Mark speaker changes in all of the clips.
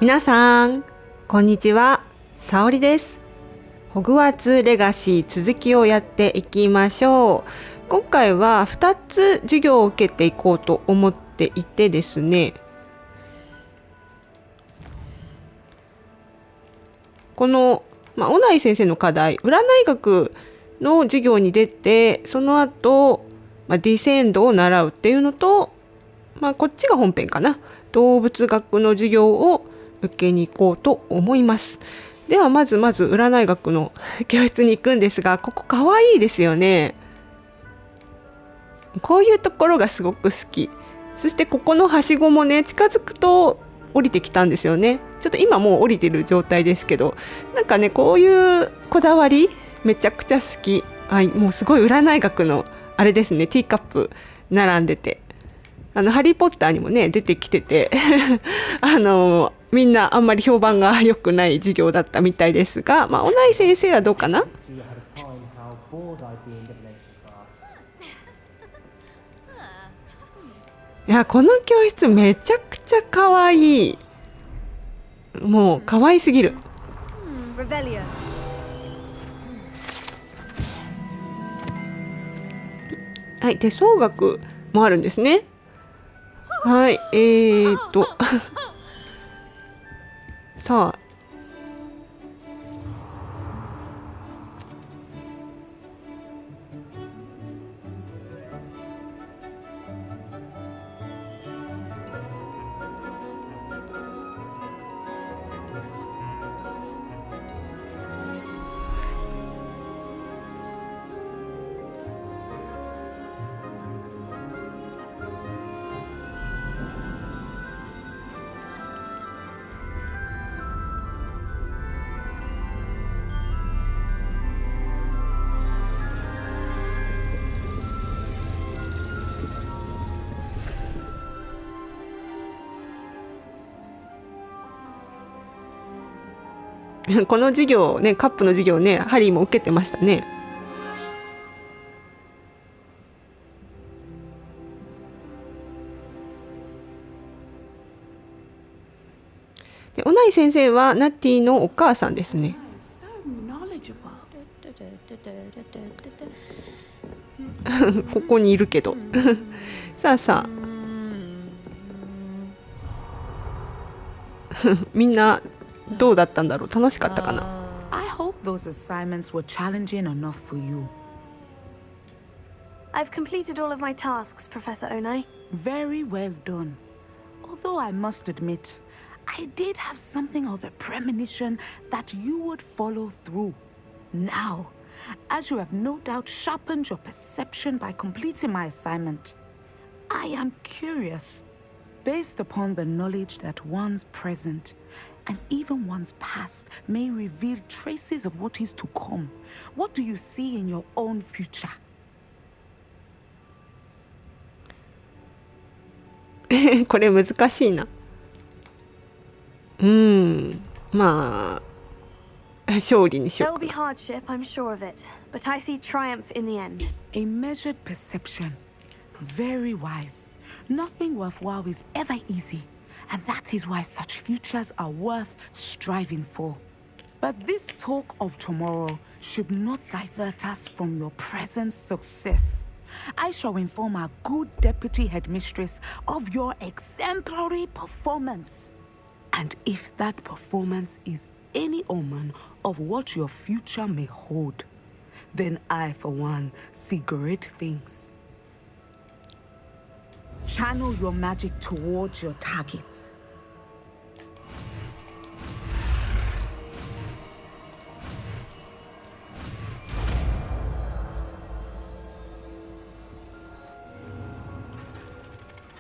Speaker 1: 皆さんこんにちは、さおりです。ホグワーツレガシー続きをやっていきましょう。今回は2つ授業を受けていこうと思っていてですね、この、小内先生の課題、占い学の授業に出て、その後、ディセンドを習うっていうのと、こっちが本編かな、動物学の授業を受けに行こうと思います。ではまず占い学の教室に行くんですが、ここかわいいですよね。こういうところがすごく好き。そしてここのはしごもね、近づくと降りてきたんですよね。ちょっと今もう降りてる状態ですけど、なんかね、こういうこだわりめちゃくちゃ好き。はい、もうすごい占い学のあれですね、ティーカップ並んでて、ハリーポッターにもね出てきててみんなあんまり評判が良くない授業だったみたいですが、小内先生はどうかな。いや、この教室めちゃくちゃ可愛い。もう可愛すぎる。はい、手相学もあるんですね。はい、さあ、この授業ね、カップの授業ね、ハリーも受けてましたね。で、小内先生はナッティのお母さんですね。ここにいるけどさあさあみんなどうだったんだろう。楽しかったかな。
Speaker 2: I hope those assignments were challenging enough for you.
Speaker 3: I've completed all of my tasks, Professor Onai.
Speaker 2: Very well done. Although I must admit, I did have something of a premonition that you would follow through. Now, as you have no doubt sharpened your perception by completing my assignment, I am curious, based upon the knowledge that one's present and even one's past may reveal traces of what is to come. What do you see in your own future?
Speaker 1: これ難しいな。勝利にしようかな。
Speaker 3: There will be hardship, I'm sure of it, but I see triumph in the end.
Speaker 2: A measured perception. Very wise. Nothing worthwhile is ever easy, and that is why such futures are worth striving for. But this talk of tomorrow should not divert us from your present success. I shall inform our good deputy headmistress of your exemplary performance. And if that performance is any omen of what your future may hold, then I, for one, see great things. Channel your magic towards your targets.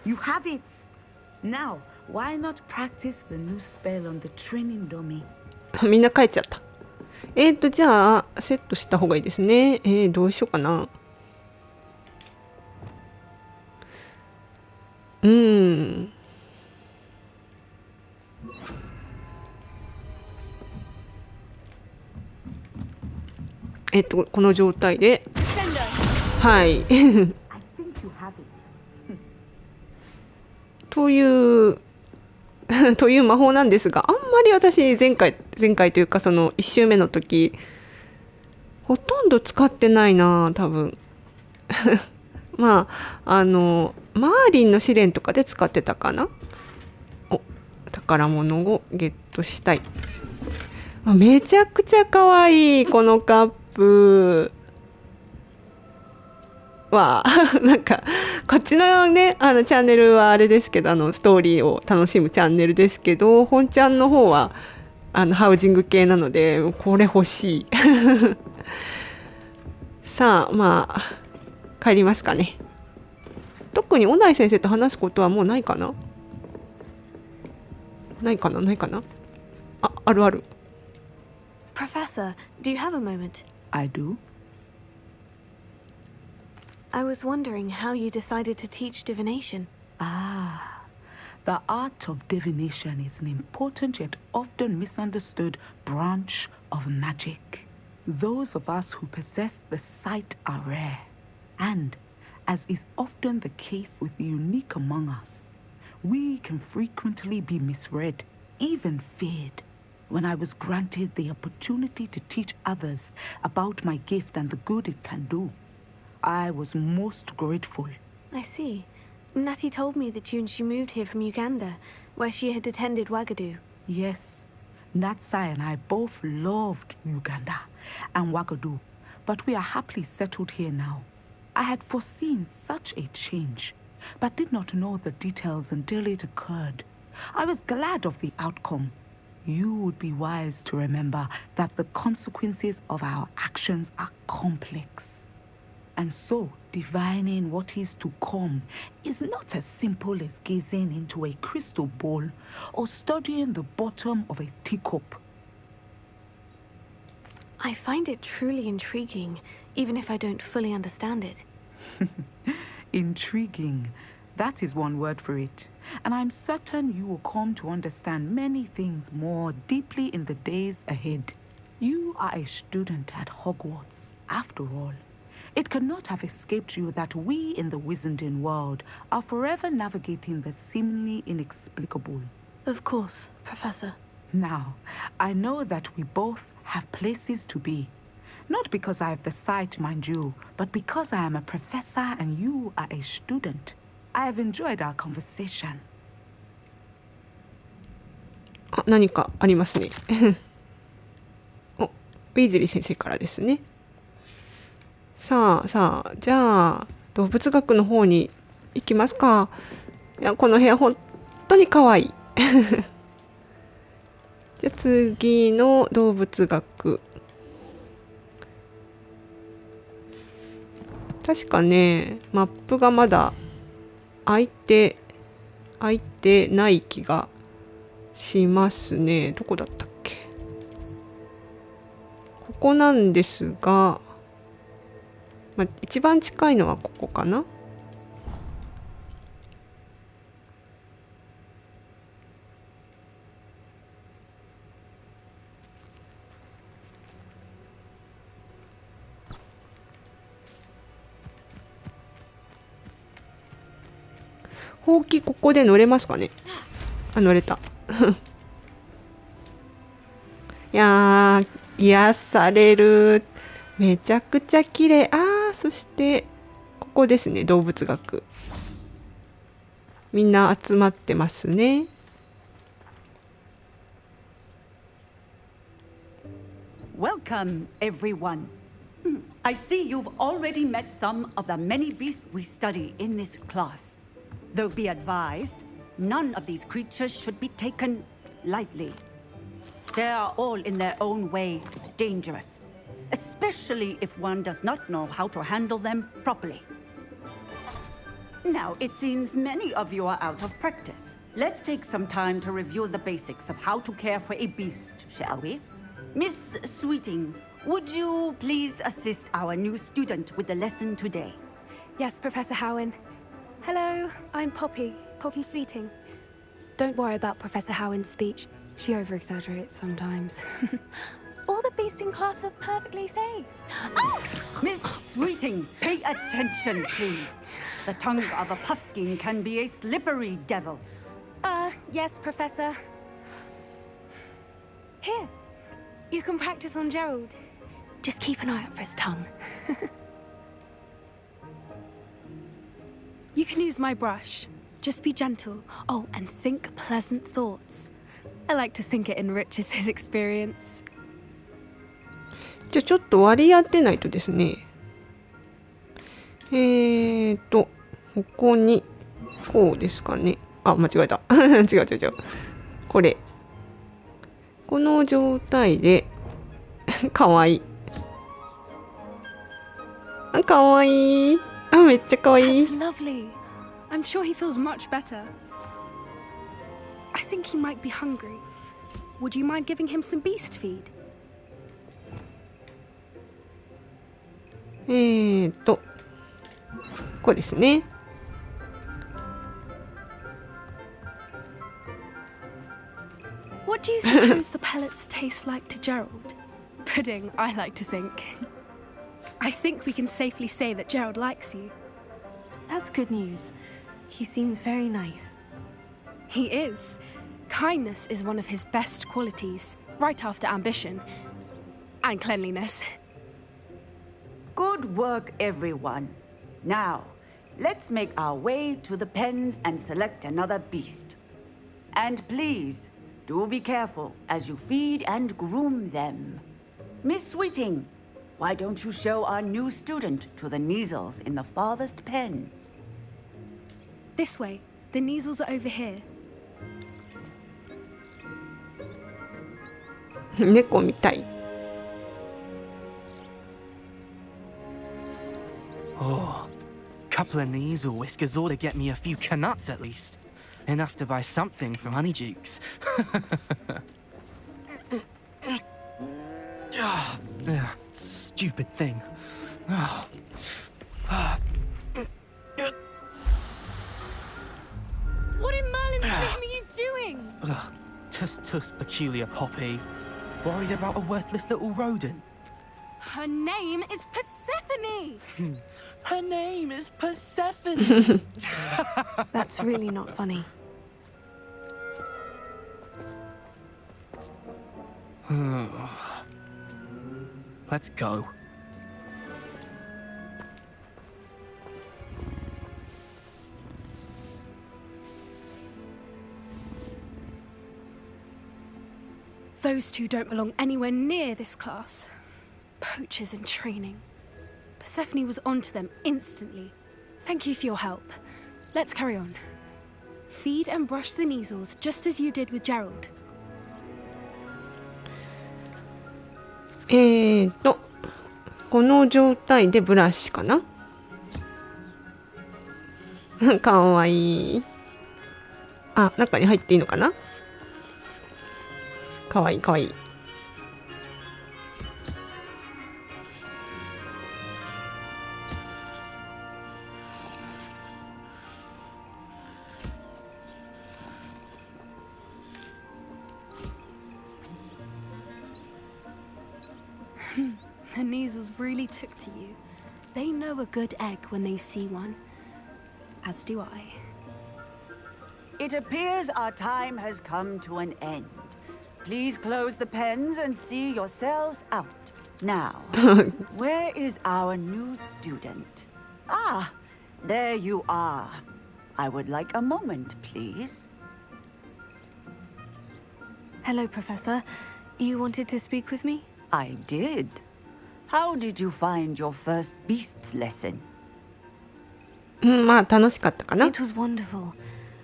Speaker 2: You have it! Now, why not practice the new spell on the training dummy?
Speaker 1: みんな帰っちゃった。じゃあセットした方がいいですね。どうしようかな。この状態で、はいというという魔法なんですが、あんまり私前回というかその1周目の時ほとんど使ってないな多分。まあマーリンの試練とかで使ってたかな。お、宝物をゲットしたい。めちゃくちゃ可愛いこのカップはなんかこっちのねチャンネルはあれですけどストーリーを楽しむチャンネルですけど、本ちゃんの方はハウジング系なのでこれ欲しい。さあまあ帰りますかね。特に小内先生と話すことはもうないかな。ないかな。あるある。
Speaker 3: Professor, do you have a moment?
Speaker 2: I do.
Speaker 3: I was wondering how you decided to teach divination.
Speaker 2: Ah, the art of divination is an important yet often misunderstood branch of magic. Those of us who possess the sight are rare, and, as is often the case with the unique among us, we can frequently be misread, even feared. When I was granted the opportunity to teach others about my gift and the good it can do, I was most grateful.
Speaker 3: I see. Natty told me that you and she moved here from Uganda, where she had attended Wagadu.
Speaker 2: Yes, Natsai and I both loved Uganda and Wagadu, but we are happily settled here now. I had foreseen such a change, but did not know the details until it occurred. I was glad of the outcome. You would be wise to remember that the consequences of our actions are complex. And so, divining what is to come is not as simple as gazing into a crystal ball or studying the bottom of a teacup.
Speaker 3: I find it truly intriguing, even if I don't fully understand it.
Speaker 2: Intriguing. That is one word for it. And I'm certain you will come to understand many things more deeply in the days ahead. You are a student at Hogwarts, after all. It cannot have escaped you that we in the Wizarding world are forever navigating the seemingly inexplicable.
Speaker 3: Of course, Professor.
Speaker 2: Now, I know that we both have places to be. Not because I have the sight, mind you, but because I am a professor and you are a student. I have enjoyed our conversation.
Speaker 1: 何かありますね。お、ウィーズリー先生からですね。さあ、じゃあ動物学の方に行きますか。いや、この部屋本当に可愛い。じゃあ次の動物学。確かね、マップがまだ開いてない気がしますね。どこだったっけ。ここなんですが、一番近いのはここかな。ほうきここで乗れますかね。乗れた。いやー、癒される。めちゃくちゃ綺麗。そしてここですね、動物学。みんな集まってますね。
Speaker 4: Welcome, everyone. I see you've already met some of the many beasts we study in this class. Though be advised, none of these creatures should be taken lightly. They are all in their own way dangerous, especially if one does not know how to handle them properly. Now, it seems many of you are out of practice. Let's take some time to review the basics of how to care for a beast, shall we? Miss Sweeting, would you please assist our new student with the lesson today?
Speaker 5: Yes, Professor Howen. Hello, I'm Poppy Sweeting. Don't worry about Professor Howen's speech. She over-exaggerates sometimes. All the beasts in class are perfectly safe. Oh!
Speaker 4: Miss Sweeting, pay attention, please. The tongue of a puffskein can be a slippery devil.
Speaker 5: Yes, Professor. Here. You can practice on Gerald. Just keep an eye out for his tongue. You can use my brush. Just be gentle. Oh, and think pleasant thoughts. I like to think it enriches his experience.
Speaker 1: じゃあちょっと割り当てないとですね。ここに、こうですかね。あ、間違えた。違う。これ。この状態で、かわいい。あ、かわいい。あ、めっちゃかわいい。
Speaker 5: That's lovely. I'm sure he feels much better. I think he might be hungry. Would you mind giving him some beast feed?
Speaker 1: こうですね。
Speaker 5: What do you suppose the pellets taste like to Gerald? Pudding, I like to think. I think we can safely say that Gerald likes you.
Speaker 3: That's good news. He seems very nice.
Speaker 5: He is. Kindness is one of his best qualities, right after ambition. And cleanliness.
Speaker 4: Good work, everyone. Now, let's make our way to the pens and select another beast. And please, do be careful as you feed and groom them. Miss Sweeting, why don't you show our new student to the Neasels in the farthest pen?
Speaker 5: This way. The Neasels are over here.
Speaker 1: 猫みたい。
Speaker 6: Oh, couple of Neasel whiskers ought to get me a few canuts at least. Enough to buy something from Honeydukes. Stupid thing.
Speaker 5: What in Merlin's name are you doing?
Speaker 6: Tuss, peculiar Poppy. Worried about a worthless little rodent.
Speaker 5: Her name is Persephone!
Speaker 6: Her name is Persephone.
Speaker 3: That's really not funny.
Speaker 6: Let's go.
Speaker 5: Those two don't belong anywhere near this class. Poachers in training. Persephone was onto them instantly. Thank you for your help. Let's carry on. Feed and brush the Neasels just as you did with Gerald.
Speaker 1: この状態でブラシかな。かわいい。あ、中に入っていいのかな。かわいい。
Speaker 5: The Neasels really took to you. They know a good egg when they see one. As do I.
Speaker 4: It appears our time has come to an end. Please close the pens and see yourselves out. Now, where is our new student? Ah, there you are. I would like a moment, please.
Speaker 3: Hello, Professor. You wanted to speak with me?
Speaker 4: I did. How did you find your first beasts lesson?
Speaker 1: まあ楽しかったかな。
Speaker 3: It was wonderful.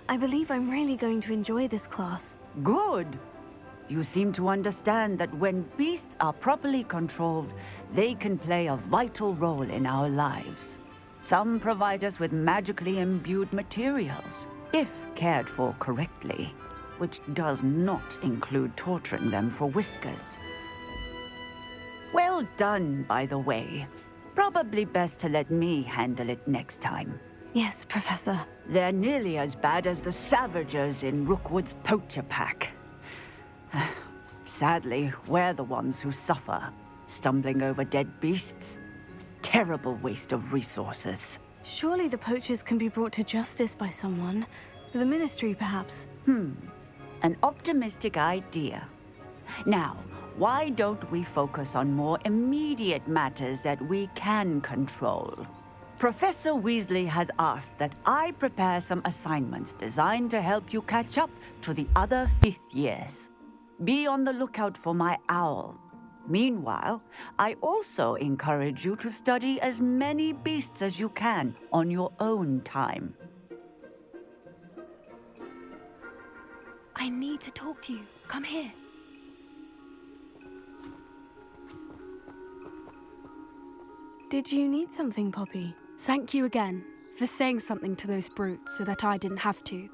Speaker 3: I believe I'm really going to enjoy this class.
Speaker 4: Good. You seem to understand that when beasts are properly controlled, they can play a vital role in our lives. Some provide us with magically imbued materials, if cared for correctly, which does not include torturing them for whiskers. Well done, by the way. Probably best to let me handle it next time.
Speaker 3: Yes, Professor.
Speaker 4: They're nearly as bad as the Savagers in Rookwood's poacher pack. Sadly, we're the ones who suffer, stumbling over dead beasts. Terrible waste of resources.
Speaker 3: Surely the poachers can be brought to justice by someone. The ministry, perhaps.
Speaker 4: An optimistic idea. Now, why don't we focus on more immediate matters that we can control? Professor Weasley has asked that I prepare some assignments designed to help you catch up to the other fifth years. Be on the lookout for my owl. Meanwhile, I also encourage you to study as many beasts as you can on your own time.
Speaker 5: I need to talk to you. Come here.
Speaker 3: Did you need something, Poppy?
Speaker 5: Thank you again for saying something to those brutes so that I didn't have to.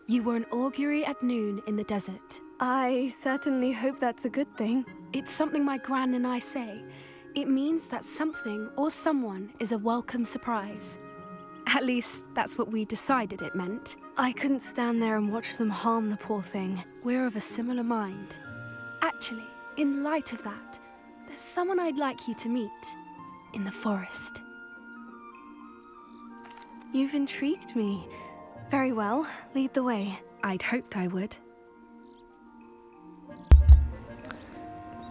Speaker 5: You were an augury at noon in the desert.
Speaker 3: I certainly hope that's a good thing.
Speaker 5: It's something my gran and I say. It means that something or someone is a welcome surprise. At least, that's what we decided it meant.
Speaker 3: I couldn't stand there and watch them harm the poor thing.
Speaker 5: We're of a similar mind. Actually, in light of that, there's someone I'd like you to meet. In the forest.
Speaker 3: You've intrigued me. Very well, lead the way.
Speaker 5: I'd hoped I would.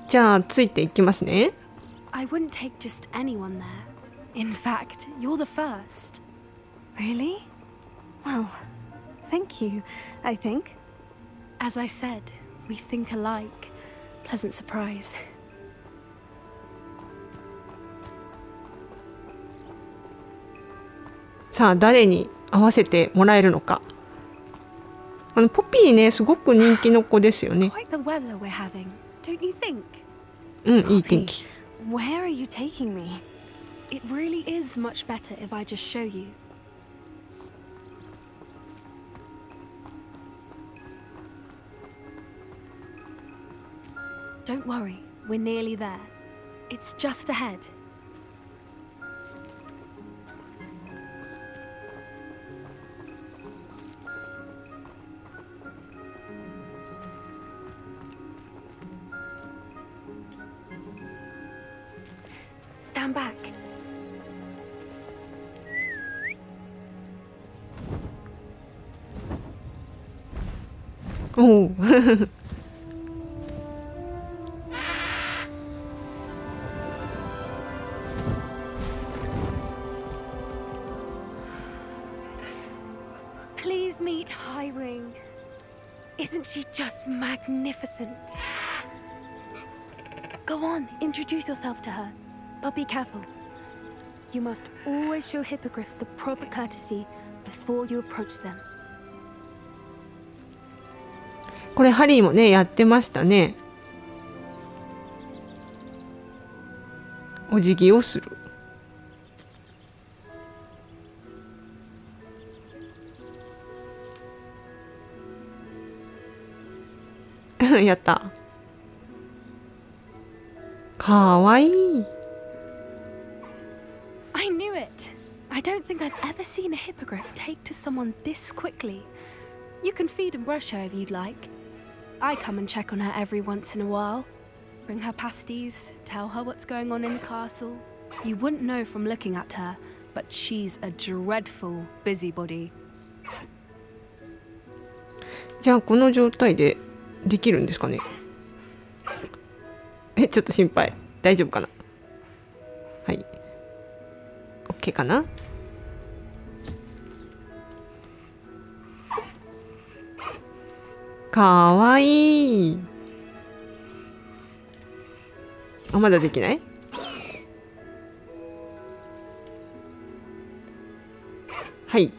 Speaker 1: じゃあついていきますね。
Speaker 5: I wouldn't take just anyone there. In fact, you're the first.
Speaker 3: Really? Well, thank you, I think.
Speaker 5: As I said, we think alike. Pleasant surprise.
Speaker 1: さあ誰に合わせてもらえるのか。ポピーねすごく人気の子ですよね。
Speaker 5: Quite the weather we're having, don't you think?
Speaker 1: いい天気。
Speaker 3: Where are you taking me?
Speaker 5: It really is much better if I just show you. Don't worry, we're nearly there. It's just ahead. Stand back.
Speaker 1: Oh.
Speaker 5: Please meet Highwing. Isn't she just magnificent? Go on, introduce yourself to her. But be careful. You must always show hippogriffs the proper courtesy before you approach them.
Speaker 1: これハリーもねやってましたね。お辞儀をする。やった。かわいい。
Speaker 5: I knew it. I don't think I've ever seen a hippogriff take to someone this quickly. You can feed and brush her if you'd like. I come and check on her every once in a while. Bring her pasties, tell her what's going on in the castle. You wouldn't know from looking at her, but she's a dreadful busybody.
Speaker 1: じゃあこの状態でできるんですかね。ちょっと心配。大丈夫かな。はい。OK かな。かわいい。あ、まだできない？はい。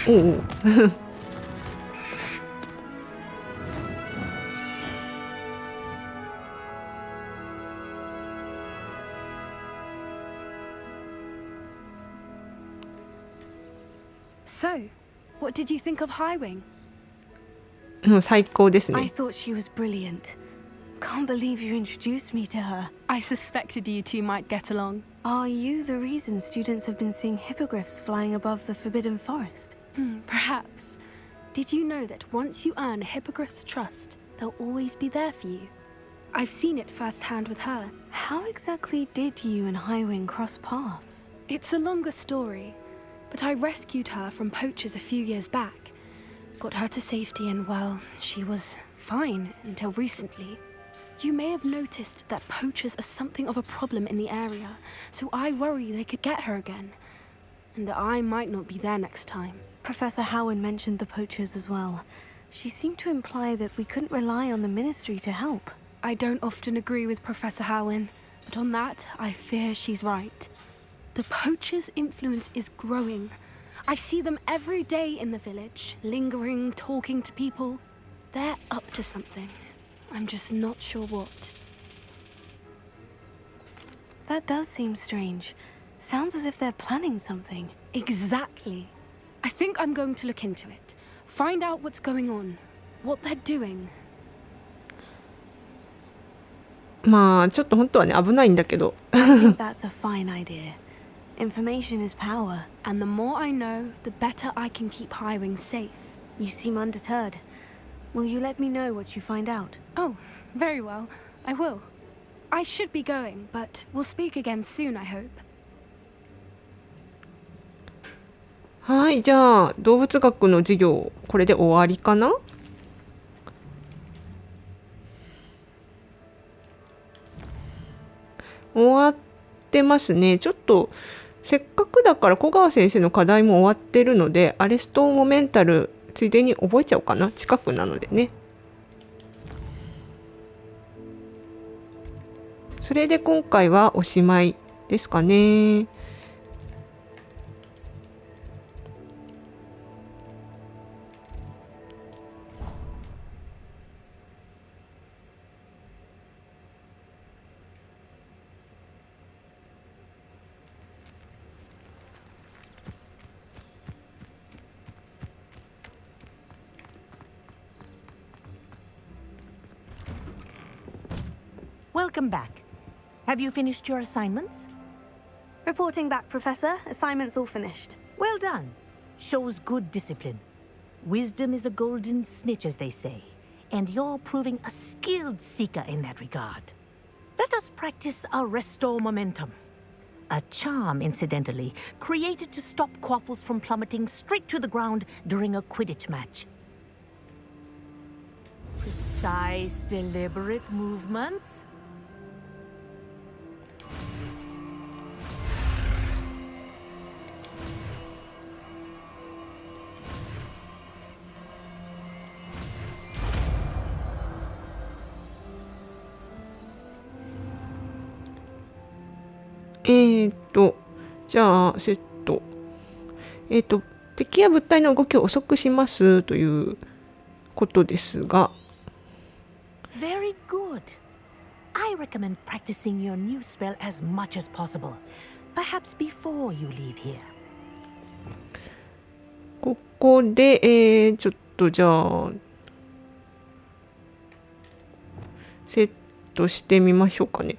Speaker 1: おう。
Speaker 5: So, what did you think of Highwing?
Speaker 1: 最高です
Speaker 3: I
Speaker 1: ね。
Speaker 3: thought she was brilliant. Can't believe you introduced me to her.
Speaker 5: I suspected you two might get along.
Speaker 3: Are you the reason students have been seeing hippogriffs flying above the Forbidden Forest?
Speaker 5: Perhaps. Did you know that once you earn a hippogriff's trust, they'll always be there for you? I've seen it firsthand with her.
Speaker 3: How exactly did you and Highwing cross paths?
Speaker 5: It's a longer story, but I rescued her from poachers a few years back. Got her to safety and, well, she was fine until recently. You may have noticed that poachers are something of a problem in the area, so I worry they could get her again. And I might not be there next time.
Speaker 3: Professor Howin mentioned the poachers as well. She seemed to imply that we couldn't rely on the Ministry to help.
Speaker 5: I don't often agree with Professor Howin, but on that, I fear she's right. The poachers' influence is growing. I see them every day in the village, lingering, talking to people. They're up to something. I'm just not sure what.
Speaker 3: That does seem strange. Sounds as if they're planning something.
Speaker 5: Exactly. I think I'm going to look into it. Find out what's going on, what they're doing.
Speaker 1: まあちょっと本当はね危ないんだけど
Speaker 3: I think that's a fine idea. Information is power.
Speaker 5: And the more I know, the better I can keep Highwing safe.
Speaker 3: You seem undeterred. Will you let me know what you find out?
Speaker 5: Oh, very well. I will. I should be going, but we'll speak again soon, I hope.
Speaker 1: はい、じゃあ動物学の授業これで終わりかな。終わってますね。ちょっとせっかくだから小川先生の課題も終わってるのでアレストモメンタルついでに覚えちゃおうかな。近くなのでね。それで今回はおしまいですかね。
Speaker 7: Welcome back. Have you finished your assignments?
Speaker 3: Reporting back, Professor. Assignment's all finished.
Speaker 7: Well done. Shows good discipline. Wisdom is a golden snitch, as they say, and you're proving a skilled seeker in that regard. Let us practice Arresto Momentum. A charm, incidentally, created to stop quaffles from plummeting straight to the ground during a Quidditch match. Precise, deliberate movements.
Speaker 1: じゃあセット。敵や物体の動きを遅くしますということですが。
Speaker 7: Very good. I recommend practicing your new spell as much as possible. Perhaps before you leave here.
Speaker 1: ここで、ちょっとじゃあセットしてみましょうかね。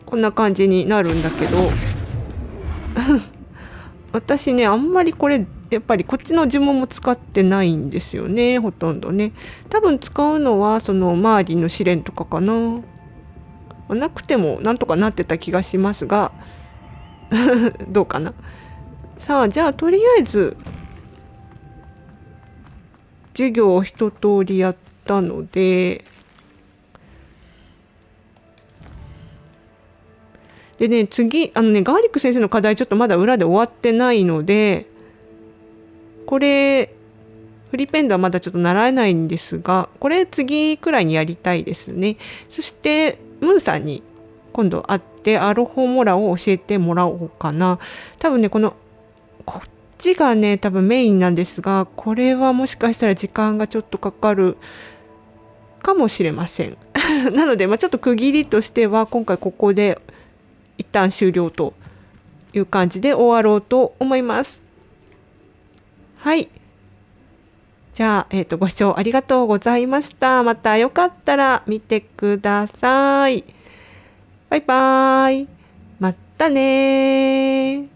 Speaker 1: こんな感じになるんだけど私ねあんまりこれやっぱりこっちの呪文も使ってないんですよね、ほとんどね。多分使うのはそのマーリンの試練とかかな。なくてもなんとかなってた気がしますがどうかな。さあじゃあとりあえず授業を一通りやったのでね、次ガーリック先生の課題ちょっとまだ裏で終わってないのでこれフリーペンダーまだちょっと習えないんですがこれ次くらいにやりたいですね。そしてムーさんに今度会ってアロホモラを教えてもらおうかな。多分ねこっちがね多分メインなんですがこれはもしかしたら時間がちょっとかかるかもしれませんなので、ちょっと区切りとしては今回ここで一旦終了という感じで終わろうと思います。はい。じゃあ、ご視聴ありがとうございました。またよかったら見てください。バイバーイ。またねー。